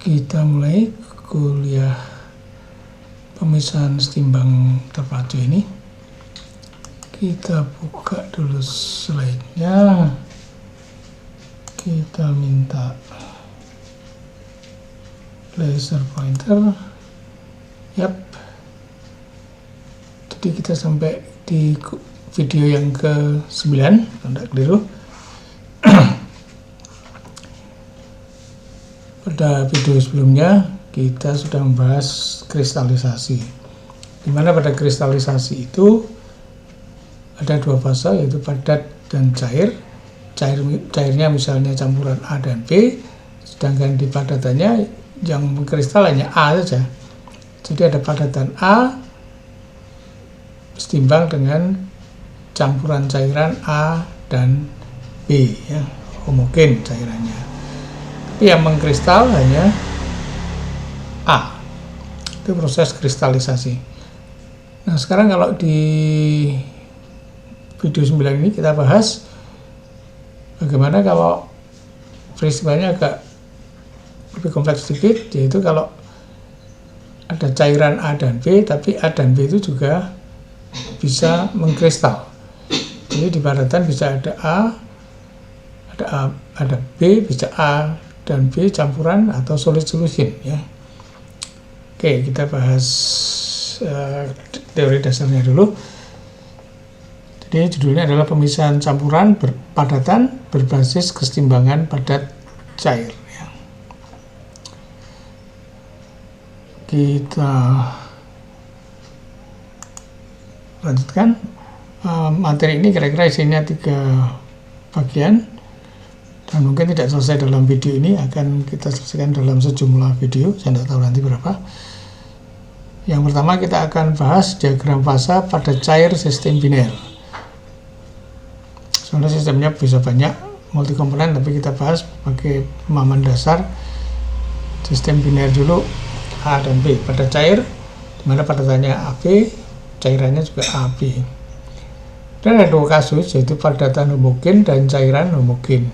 Kita mulai kuliah pemisahan setimbang terpacu ini. Kita buka dulu slide-nya. Kita minta laser pointer. Yap. Jadi kita sampai di video yang ke-9, tidak keliru. Pada video sebelumnya kita sudah membahas kristalisasi, di mana pada kristalisasi itu ada dua fase, yaitu padat dan cair. Cairnya misalnya campuran A dan B, sedangkan di padatannya yang mengkristal hanya A saja. Jadi ada padatan A setimbang dengan campuran cairan A dan B, ya, homogen cairannya. Tapi yang mengkristal hanya A. Itu proses kristalisasi. Nah, sekarang kalau di video 9 ini kita bahas bagaimana kalau peristiwanya agak lebih kompleks sedikit, yaitu kalau ada cairan A dan B, tapi A dan B itu juga bisa mengkristal. Jadi di padatan bisa ada A, ada B, bisa A dan B campuran atau solid solution, ya. Oke, kita bahas teori dasarnya dulu. Jadi judulnya adalah pemisahan campuran padatan berbasis kesetimbangan padat cair, ya. Kita lanjutkan. Materi ini kira-kira isinya 3 bagian, dan mungkin tidak selesai dalam video ini, akan kita selesaikan dalam sejumlah video, saya tidak tahu nanti berapa. Yang pertama kita akan bahas diagram fase pada cair sistem biner. Soalnya sistemnya bisa banyak, multi komponen, tapi kita bahas sebagai pemahaman dasar sistem biner dulu, A dan B. Pada cair, dimana padatannya AB, cairannya juga AB. Dan ada 2 kasus, yaitu padatan homogen dan cairan homogen.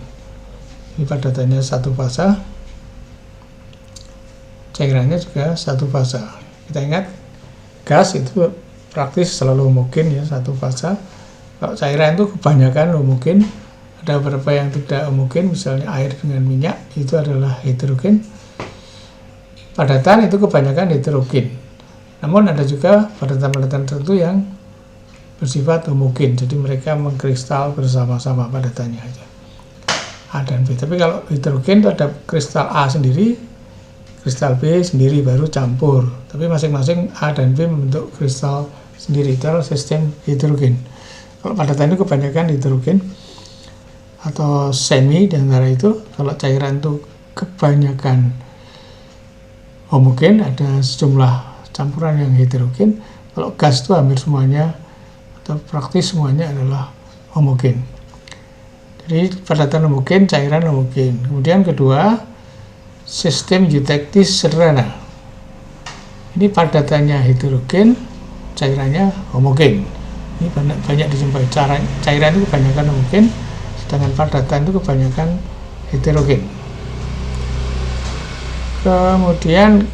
Ini padatannya satu fase, cairannya juga satu fase. Kita ingat, gas itu praktis selalu homogen, ya, satu fase. Kalau cairan itu kebanyakan homogen, ada beberapa yang tidak homogen, misalnya air dengan minyak, itu adalah heterogen. Padatan itu kebanyakan heterogen. Namun ada juga padatan-padatan tertentu yang bersifat homogen, jadi mereka mengkristal bersama-sama padatannya aja, A dan B. Tapi kalau heterogen itu ada kristal A sendiri, kristal B sendiri, baru campur. Tapi masing-masing A dan B membentuk kristal sendiri. Itu adalah sistem heterogen. Kalau padatan itu kebanyakan heterogen atau semi di antara itu. Kalau cairan itu kebanyakan homogen, ada sejumlah campuran yang heterogen. Kalau gas itu hampir semuanya atau praktis semuanya adalah homogen. Jadi padatan homogen, cairan homogen. Kemudian kedua, sistem eutektis sederhana. Ini padatannya heterogen, cairannya homogen. Ini banyak dijumpai. Cairan itu kebanyakan homogen, sedangkan padatan itu kebanyakan heterogen. Kemudian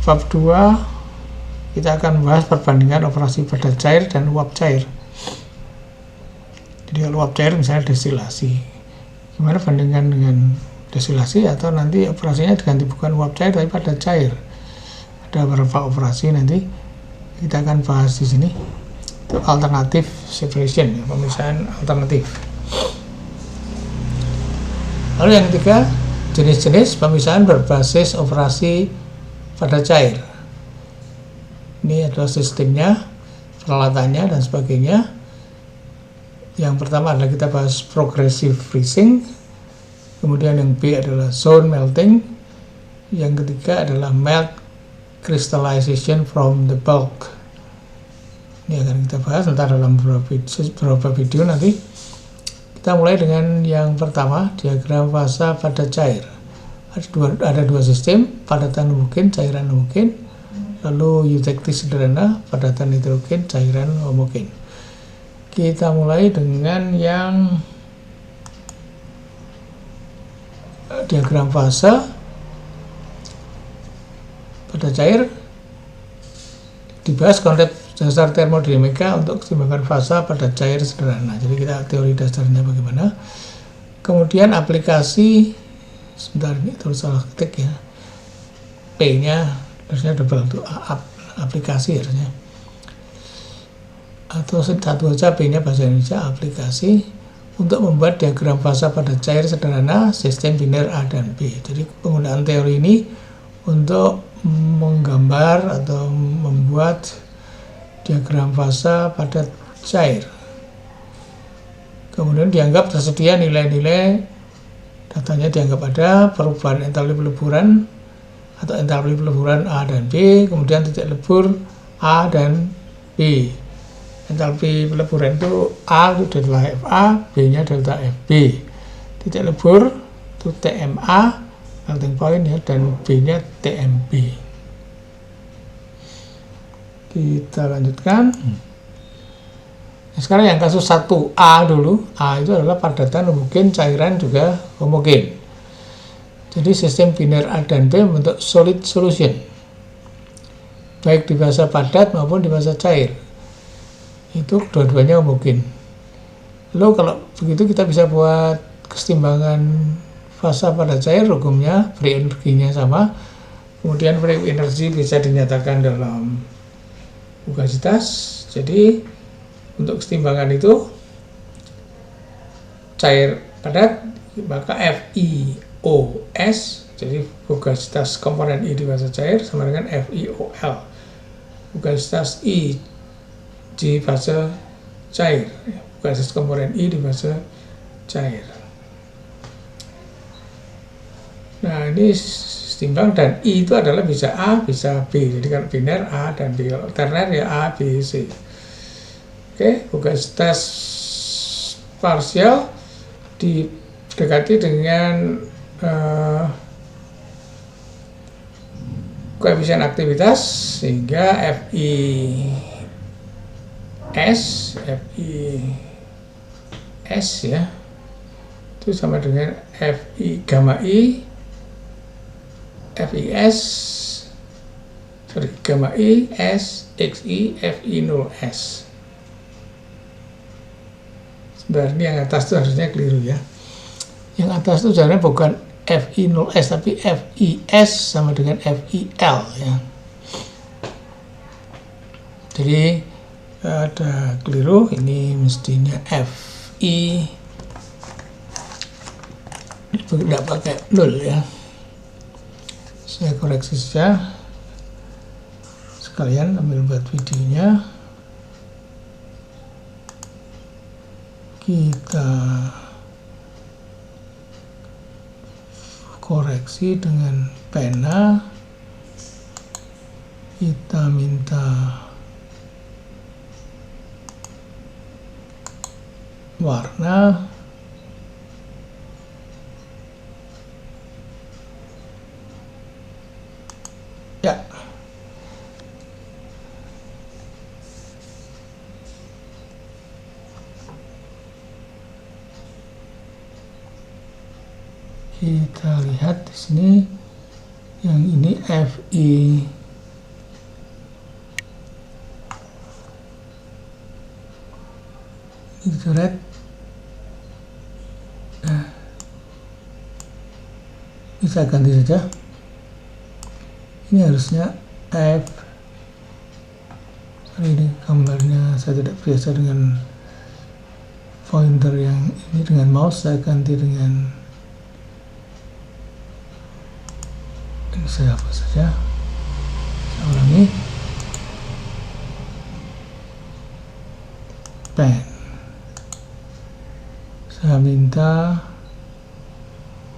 bab 2 kita akan membahas perbandingan operasi padat cair dan uap cair. Jadi kalau uap cair misalnya destilasi, gimana bandingkan dengan destilasi, atau nanti operasinya diganti bukan uap cair tapi padat cair. Ada beberapa operasi nanti kita akan bahas di sini. Itu alternatif separation, ya, pemisahan alternatif. Lalu yang ketiga, jenis-jenis pemisahan berbasis operasi padat cair. Ini adalah sistemnya, peralatannya, dan sebagainya. Yang pertama adalah kita bahas progressive freezing. Kemudian yang B adalah zone melting. Yang ketiga adalah melt crystallization from the bulk. Ini akan kita bahas nanti dalam beberapa video nanti. Kita mulai dengan yang pertama, diagram fase padat cair. Ada dua sistem, padatan homogen, cairan homogen. Lalu eutektis sederhana, padatan heterogen, cairan homogen. Kita mulai dengan yang diagram fase pada cair, dibahas konsep dasar termodinamika untuk keseimbangan fasa pada cair sederhana. Jadi kita teori dasarnya bagaimana. Kemudian aplikasi, sebentar ini terus salah ketik ya, P-nya harusnya double untuk aplikasi harusnya, atau satu saja P-nya bahasa Indonesia, aplikasi untuk membuat diagram fasa pada cair sederhana sistem biner A dan B. Jadi penggunaan teori ini untuk menggambar atau membuat diagram fasa pada cair. Kemudian dianggap tersedia nilai-nilai, datanya dianggap ada perubahan entalpi peleburan atau entalpi peleburan A dan B, kemudian titik lebur A dan B. Entalpi peleburan itu A itu delta FA, B-nya delta FB. Titik lebur itu TMA, melting point ya, dan B-nya TMB. Kita lanjutkan. Nah, sekarang yang kasus 1A dulu. A itu adalah padatan homogen, cairan juga homogen. Jadi sistem biner A dan B membentuk solid solution, baik di fasa padat maupun di fasa cair. Itu dua-duanya homogen. Lalu kalau begitu kita bisa buat keseimbangan fasa pada cair, hukumnya free energinya sama. Kemudian free energy bisa dinyatakan dalam fugasitas. Jadi untuk keseimbangan itu cair padat maka FiOS, jadi fugasitas komponen I di fasa cair sama dengan FiOL, fugasitas I di fase cair, fugasitas komponen I di fase cair. Nah ini seimbang, dan I itu adalah bisa A bisa B, jadi kalau biner A dan B, kalau terner ya A B C. Oke, fugasitas parsial didekati dengan koefisien aktivitas sehingga FIS ya itu sama dengan FI gamma I FIS gamma I S XI FI 0S. Sebenarnya yang atas itu harusnya keliru ya. Yang atas itu sebenarnya bukan FI 0S tapi FIS sama dengan FIL ya. Jadi ada keliru, ini mestinya FI tidak pakai 0 ya. Saya koreksi saja. Sekalian ambil buat videonya. Kita koreksi dengan pena. Kita minta warna. Ya. Kita lihat di sini, yang ini FI itu red. Bisa ganti saja. Ini harusnya F. Sorry, ini gambarnya saya tidak biasa dengan pointer yang ini, dengan mouse saya ganti dengan ini, saya hapus saja. Saya ulangi. Pen. Saya minta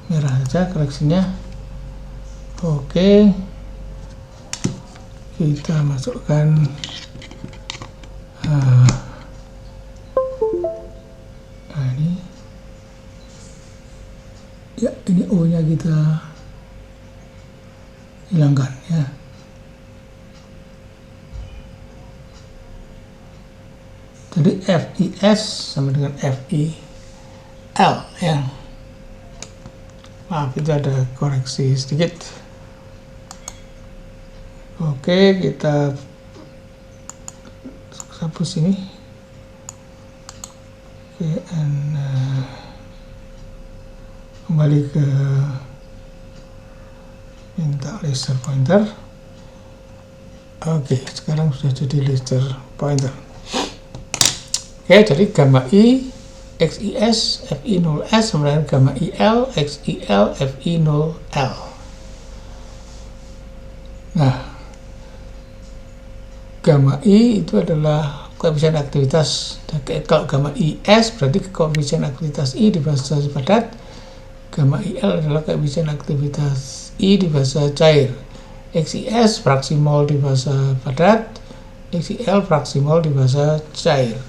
merah saja koleksinya. Oke, kita masukkan ini ya, ini O nya kita hilangkan ya. Jadi FIS sama dengan FIL ya. Maaf, itu ada koreksi sedikit. Oke, kita hapus ini. Oke, dan kembali ke minta laser pointer. Oke, sekarang sudah jadi laser pointer. Oke, jadi gamma I XIS FI0S sama dengan gamma IL XIL FI0L. Nah, gamma I itu adalah koefisien aktivitas. Kalau gamma IS berarti koefisien aktivitas I di fase padat. Gamma IL adalah koefisien aktivitas I di fase cair. XIS fraksi mol di fase padat, XIL fraksi mol di fase cair.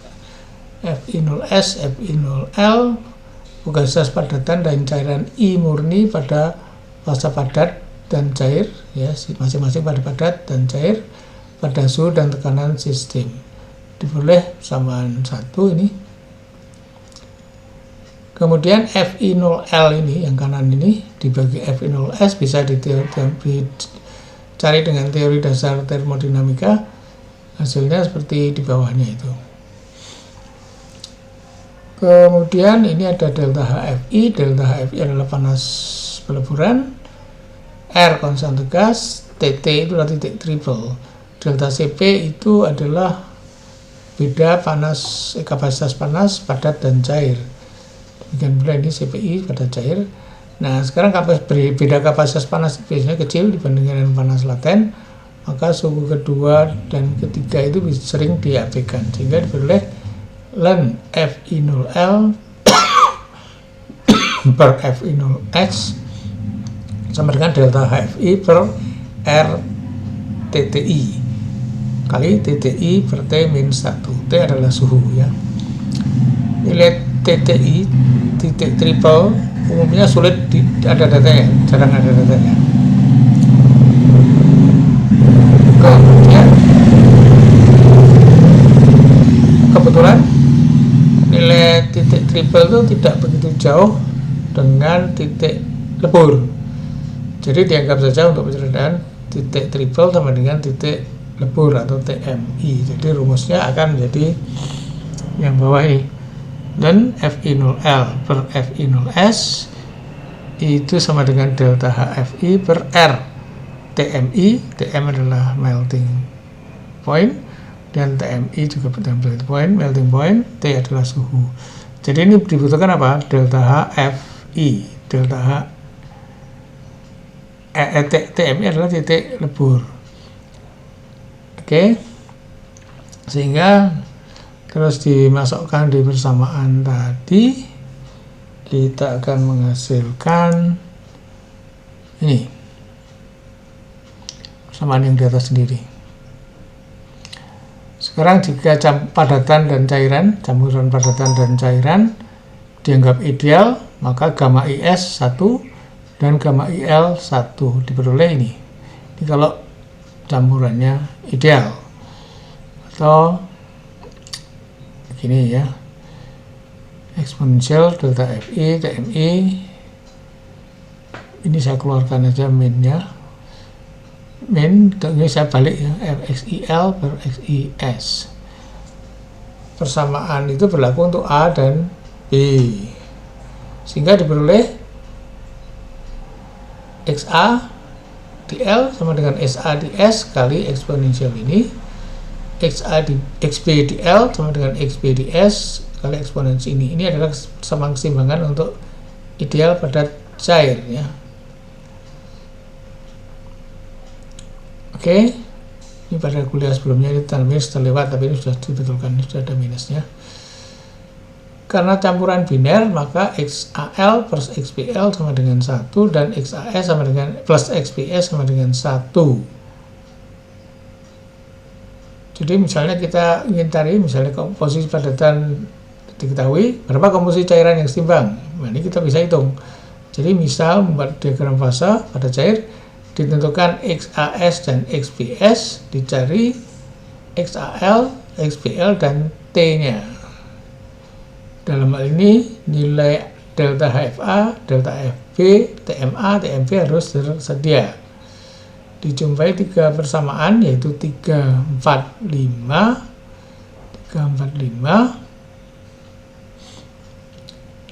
FI0S, FI0L progresivitas padatan dan cairan I murni pada fase padat dan cair, ya, masing-masing pada padat dan cair pada suhu dan tekanan sistem. Diperoleh samaan 1 ini. Kemudian FI0L ini yang kanan ini dibagi FI0S bisa dicari dengan teori dasar termodinamika. Hasilnya seperti di bawahnya itu. Kemudian ini ada delta HFI. Delta HFI adalah panas peleburan, R konstanta gas, TT itu adalah titik triple. Delta CP itu adalah beda panas, kapasitas panas padat dan cair. Demikian pula ini CPI pada cair. Nah, sekarang beda kapasitas panas biasanya kecil dibandingkan dengan panas laten, maka suhu kedua dan ketiga itu sering diabaikan, sehingga diperoleh ln FI0L per FI0S sama dengan delta HFI per R TTI kali TTI per T-1. T adalah suhu, ya. Nilai TTI titik triple umumnya sulit ada datanya, jarang ada datanya. Kemudian kebetulan nilai titik triple itu tidak begitu jauh dengan titik lebur, jadi dianggap saja untuk penceritaan titik triple sama dengan titik lebur atau TMI. Jadi rumusnya akan menjadi yang bawah ini, dan FI0L per FI0S itu sama dengan delta HFI per R TMI. TM adalah melting point dan TMI juga melting point, T adalah suhu. Jadi ini dibutuhkan apa? Delta HFI, delta TMI adalah titik lebur. Oke, sehingga terus dimasukkan di persamaan tadi, kita akan menghasilkan ini persamaan yang di atas sendiri. Sekarang jika padatan dan cairan, campuran padatan dan cairan dianggap ideal, maka gamma IS 1 dan gamma IL 1 diperoleh ini. Ini kalau campurannya ideal. Atau begini, ya. Eksponensial delta FI, TMI. Ini saya keluarkan aja min-nya. Min, ini saya balik, ya, XIL per XIS. Persamaan itu berlaku untuk A dan B, sehingga diperoleh XA di L sama dengan SA di S kali eksponensial ini, XB di L sama dengan XB di S kali eksponensi ini. Ini adalah keseimbangan untuk ideal padat cair, ya. Oke, ini pada kuliah sebelumnya ini minus terlewat, tapi ini sudah dibetulkan, ini sudah ada minusnya. Karena campuran biner, maka XAL plus XBL sama dengan 1 dan XAS sama dengan plus XBS sama dengan 1. Jadi misalnya kita ingin cari misalnya komposisi padatan diketahui, berapa komposisi cairan yang setimbang. Nah, ini kita bisa hitung. Jadi misal membuat diagram fase pada cair, ditentukan XAS dan XBS, dicari XAL, XBL, dan T-nya. Dalam hal ini nilai delta HFA, delta FB, TMA, TMB harus tersedia. dijumpai 3 persamaan, yaitu 3, 4, 5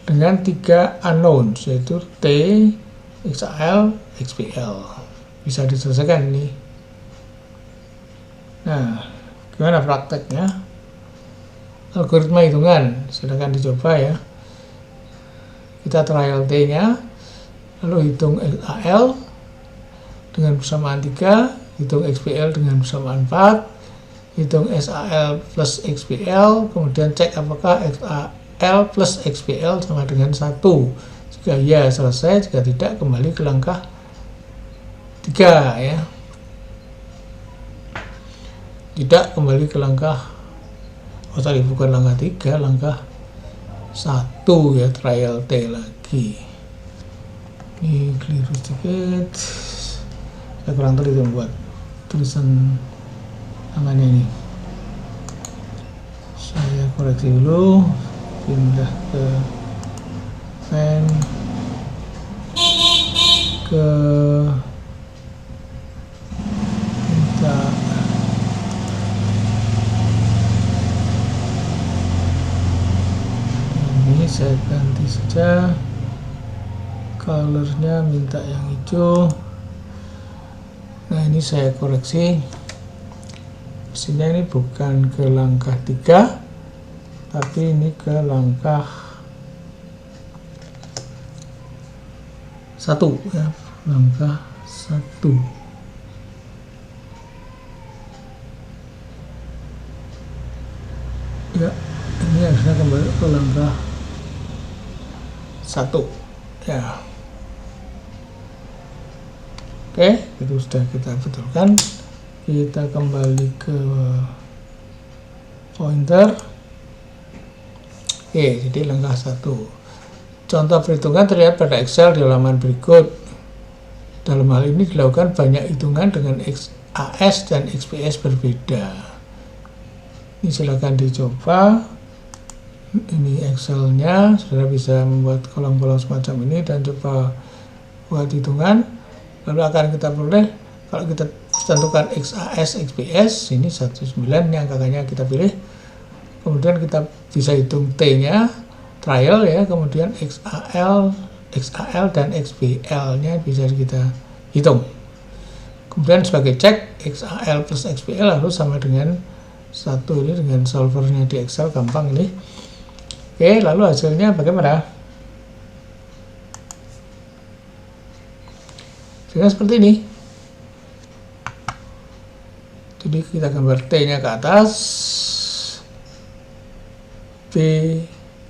dengan 3 unknowns, yaitu T, XAL, XPL. Bisa diselesaikan ini. Nah, gimana prakteknya? Algoritma hitungan, silahkan dicoba ya. Kita trial T-nya, lalu hitung XAL dengan persamaan 3, hitung XPL dengan persamaan 4, hitung SAL plus XPL, kemudian cek apakah XAL plus XPL sama dengan 1. Jika ya, selesai. Jika tidak, kembali ke langkah 3 ya. Tidak, kembali ke langkah, bukan langkah 3, langkah 1 ya, trial T lagi. Ini keliru sedikit, saya kurang teliti buat tulisan tangannya ini. Saya koreksi dulu, pindah ke pen, ke minta ini, saya ganti saja colornya, minta yang hijau. Nah, ini saya koreksi, mestinya ini bukan ke langkah 3 tapi ini ke langkah 1 ya, langkah 1. Ya, ini harusnya kembali ke langkah 1 ya. Oke, itu sudah kita betulkan. Kita kembali ke pointer. Oke, jadi langkah 1. Contoh perhitungan terlihat pada Excel di halaman berikut. Dalam hal ini dilakukan banyak hitungan dengan XAS dan XPS berbeda. Ini silakan dicoba. Ini Excel-nya, saudara bisa membuat kolom-kolom semacam ini dan coba buat hitungan. Lalu akan kita peroleh, kalau kita tentukan XAS, XPS, ini 19, ini angka-angkanya kita pilih. Kemudian kita bisa hitung T-nya, trial ya, kemudian XAL dan XPL-nya bisa kita hitung. Kemudian sebagai cek, XAL plus XPL harus sama dengan 1, ini dengan solvernya di Excel, gampang ini. Oke, lalu hasilnya bagaimana? Dengan seperti ini. Jadi kita gambar T-nya ke atas, B,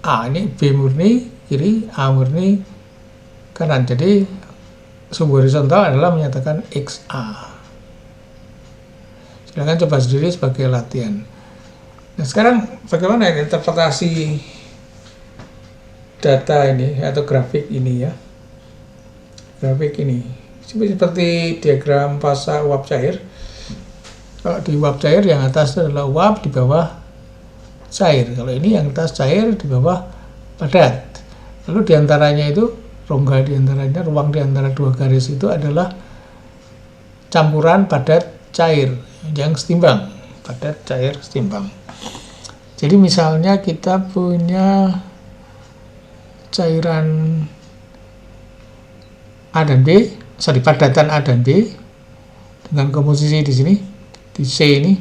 A ini B murni kiri, A murni kanan. Jadi sumbu horizontal adalah menyatakan XA. Silahkan coba sendiri sebagai latihan. Nah, sekarang bagaimana interpretasi data ini atau grafik ini ya? Grafik ini seperti diagram fasa uap cair. Kalau di uap cair yang atas adalah uap, di bawah cair. Kalau ini yang atas cair, di bawah padat. Lalu diantaranya itu, rongga diantaranya, ruang diantara dua garis itu adalah campuran padat cair yang setimbang. Padat cair setimbang. Jadi misalnya kita punya cairan A dan B, padatan A dan B dengan komposisi di sini, di C ini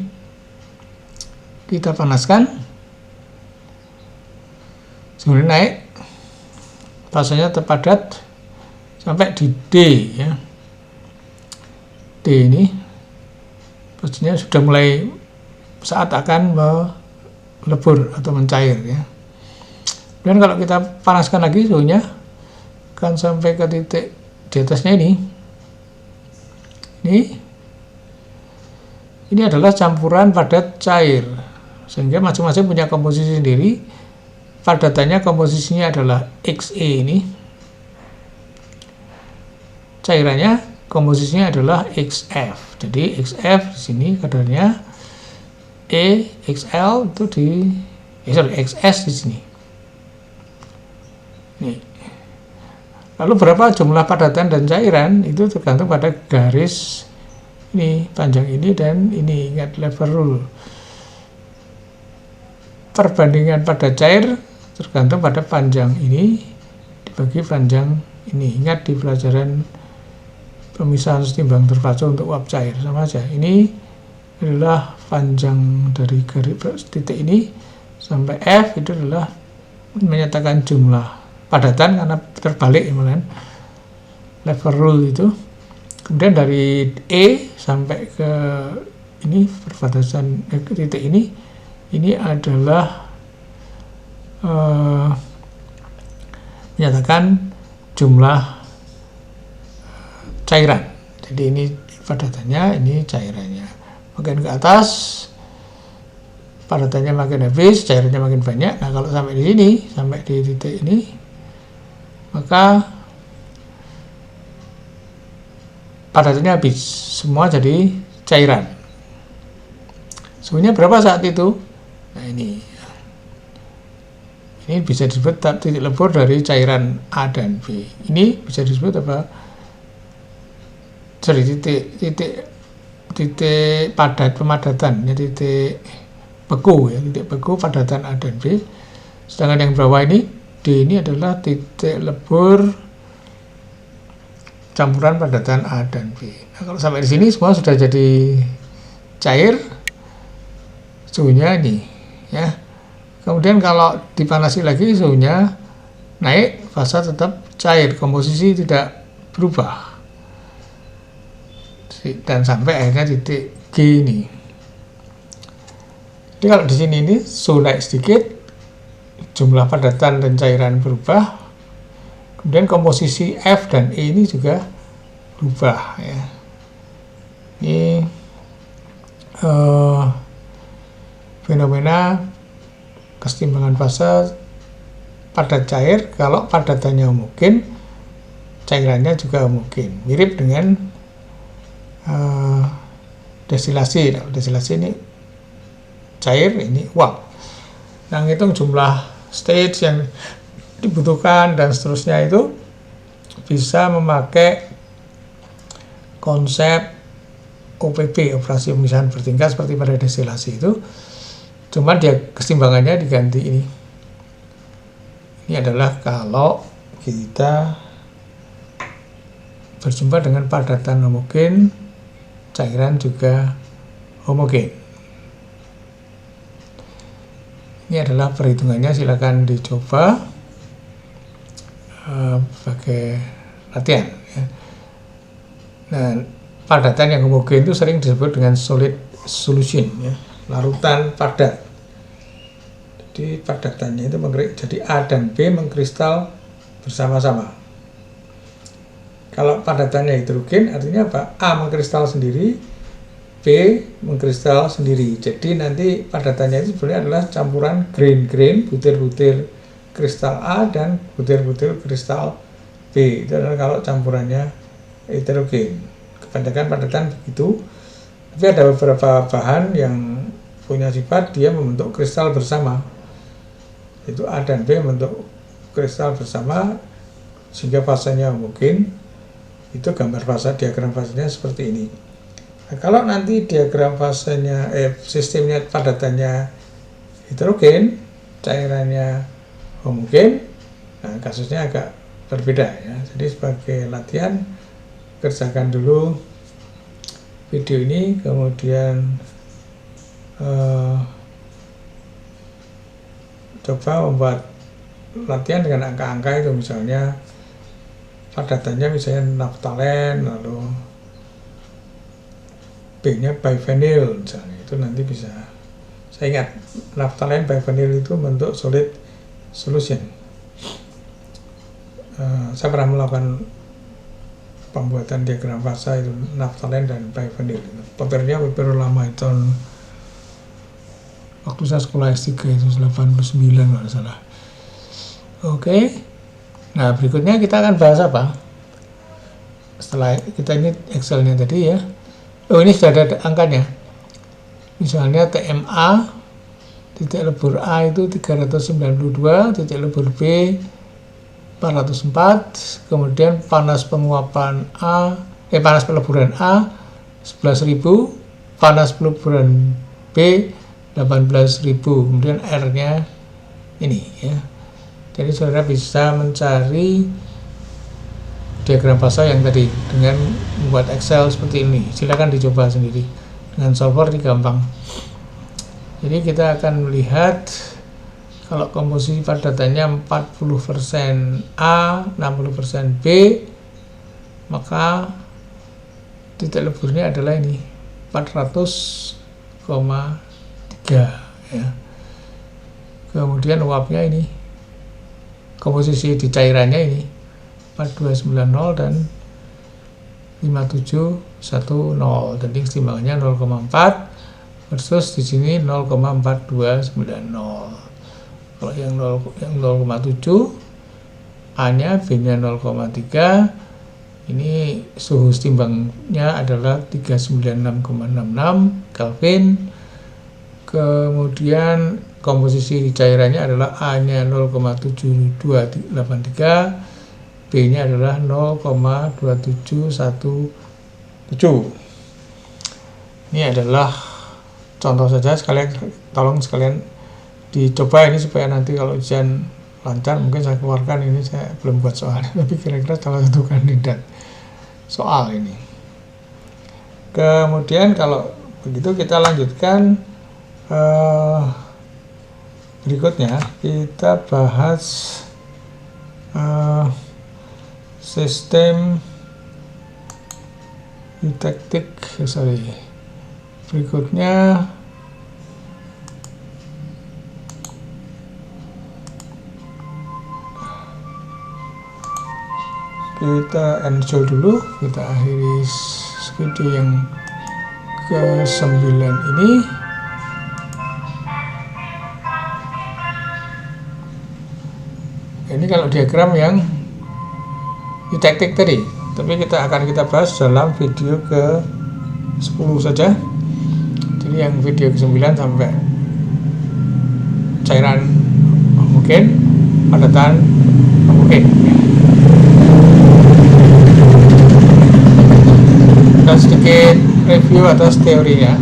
kita panaskan, kemudian naik, fasanya terpadat sampai di D ya. D ini pastinya sudah mulai saat akan melebur atau mencair ya. Dan kalau kita panaskan lagi suhunya kan sampai ke titik di atasnya ini adalah campuran padat cair, sehingga masing-masing punya komposisi sendiri. Padatannya komposisinya adalah XE ini, cairannya komposisinya adalah XF. Jadi XF di sini kadarnya, XL itu XS di sini. Nih. Lalu berapa jumlah padatan dan cairan itu tergantung pada garis ini panjang ini dan ini. Ingat lever rule. Perbandingan pada cair tergantung pada panjang ini dibagi panjang ini. Ingat di pelajaran pemisahan setimbang terpacu untuk uap cair sama aja. Ini adalah panjang dari garis titik ini sampai F, itu adalah menyatakan jumlah padatan karena terbalik ya, lever rule itu. Kemudian dari E sampai ke ini perbatasan titik ini adalah menyatakan jumlah cairan. Jadi ini padatannya, ini cairannya. Makin ke atas padatannya makin habis, cairannya makin banyak. Nah, kalau sampai di sini, sampai di titik ini, maka padatannya habis, semua jadi cairan. Suhunya berapa saat itu? Nah, ini bisa disebut titik lebur dari cairan A dan B. Ini bisa disebut apa? Sorry, titik pemadatan, ya, titik beku ya, titik beku padatan A dan B. Sedangkan yang bawah ini D ini adalah titik lebur campuran padatan A dan B. Nah, kalau sampai di sini semua sudah jadi cair, suhunya ini ya. Kemudian kalau dipanasi lagi suhunya naik, fasa tetap cair, komposisi tidak berubah. Dan sampai akhirnya titik G ini. Jadi kalau di sini ini suhu naik sedikit, jumlah padatan dan cairan berubah, kemudian komposisi F dan E ini juga berubah ya. Ini fenomena kesetimbangan fase padat cair. Kalau padatannya homogen, cairannya juga homogen, mirip dengan destilasi. Nah, destilasi ini cair, ini uap. Nah, ngitung jumlah stage yang dibutuhkan dan seterusnya itu bisa memakai konsep OPB, operasi pemisahan bertingkat, seperti pada destilasi itu. Cuma dia kesetimbangannya diganti ini. Ini adalah kalau kita berjumpa dengan padatan homogen, cairan juga homogen. Ini adalah perhitungannya, silakan dicoba sebagai latihan ya. Nah, padatan yang homogen itu sering disebut dengan solid solution ya, larutan padat. Jadi padatannya itu jadi A dan B mengkristal bersama-sama. Kalau padatannya hidrogen artinya apa? A mengkristal sendiri, B mengkristal sendiri. Jadi nanti padatannya itu sebenarnya adalah campuran grain-grain, butir-butir kristal A dan butir-butir kristal B. Itu adalah kalau campurannya heterogen. Kebanyakan padatan begitu. Tapi ada beberapa bahan yang punya sifat dia membentuk kristal bersama. Itu A dan B membentuk kristal bersama sehingga fasenya homogen. Itu gambar fase, diagram fasenya seperti ini. Nah, kalau nanti diagram fasenya sistemnya padatannya heterogen, cairannya homogen, nah kasusnya agak berbeda ya. Jadi sebagai latihan, kerjakan dulu video ini, kemudian coba membuat latihan dengan angka-angka itu, misalnya padatannya misalnya naftalen, lalu B-nya bivinyl misalnya, itu nanti bisa. Saya ingat naftalen bivinyl itu bentuk solid solution. Saya pernah melakukan pembuatan diagram fase itu naftalen dan bivinyl. Papirnya papir lama itu waktu saya sekolah S3 itu 89 kalau tidak salah. Oke. Nah, berikutnya kita akan bahas apa? Setelah kita ini Excel-nya tadi ya. Oh, ini sudah ada angkanya. Misalnya TMA, titik lebur A itu 392, titik lebur B 404, kemudian panas penguapan panas peleburan A 11.000, panas peleburan B 18.000, kemudian R-nya ini ya. Jadi saudara bisa mencari diagram fase yang tadi dengan membuat Excel seperti ini. Silakan dicoba sendiri dengan solver, ini gampang. Jadi kita akan melihat kalau komposisi padatannya 40% A, 60% B, maka titik leburnya adalah ini 400,3 ya. Kemudian uapnya ini, komposisi di cairannya ini 4290 dan 5710, dan keseimbangannya 0,4 versus di sini 0,4290. Kalau yang 0,7 A-nya, B-nya 0,3, ini suhu setimbangnya adalah 396,66 Kelvin. Kemudian komposisi di cairannya adalah A-nya 0,7283, B-nya adalah 0,2717. Ini adalah contoh saja, tolong sekalian dicoba ini supaya nanti kalau ujian lancar. Mungkin saya keluarkan ini, saya belum buat soalnya, tapi kira-kira salah satu kandidat soal ini. Kemudian kalau begitu kita lanjutkan berikutnya, kita bahas sistem eutectic. Berikutnya kita ensure dulu, kita akhiri video yang ke-9 ini. Ini kalau diagram yang eutectic tadi, tapi kita bahas dalam video ke-10 saja. Jadi yang video ke-9 sampai cairan homogen, padatan homogen. Dan sedikit review atas teorinya,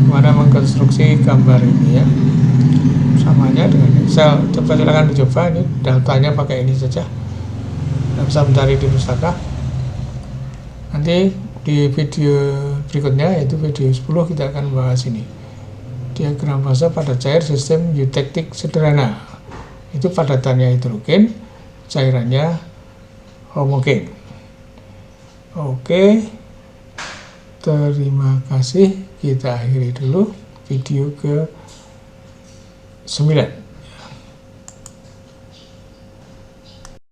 mana mengkonstruksi gambar ini ya, samanya dengan Excel. Coba silakan dicoba, ini datanya pakai ini saja, dan bisa mencari di pustaka. Nanti di video berikutnya, yaitu video 10, kita akan bahas ini, diagram fase pada cair sistem eutectic sederhana. Itu padatannya hidrogen, cairannya homogen. Oke, terima kasih. Kita akhiri dulu video ke-9.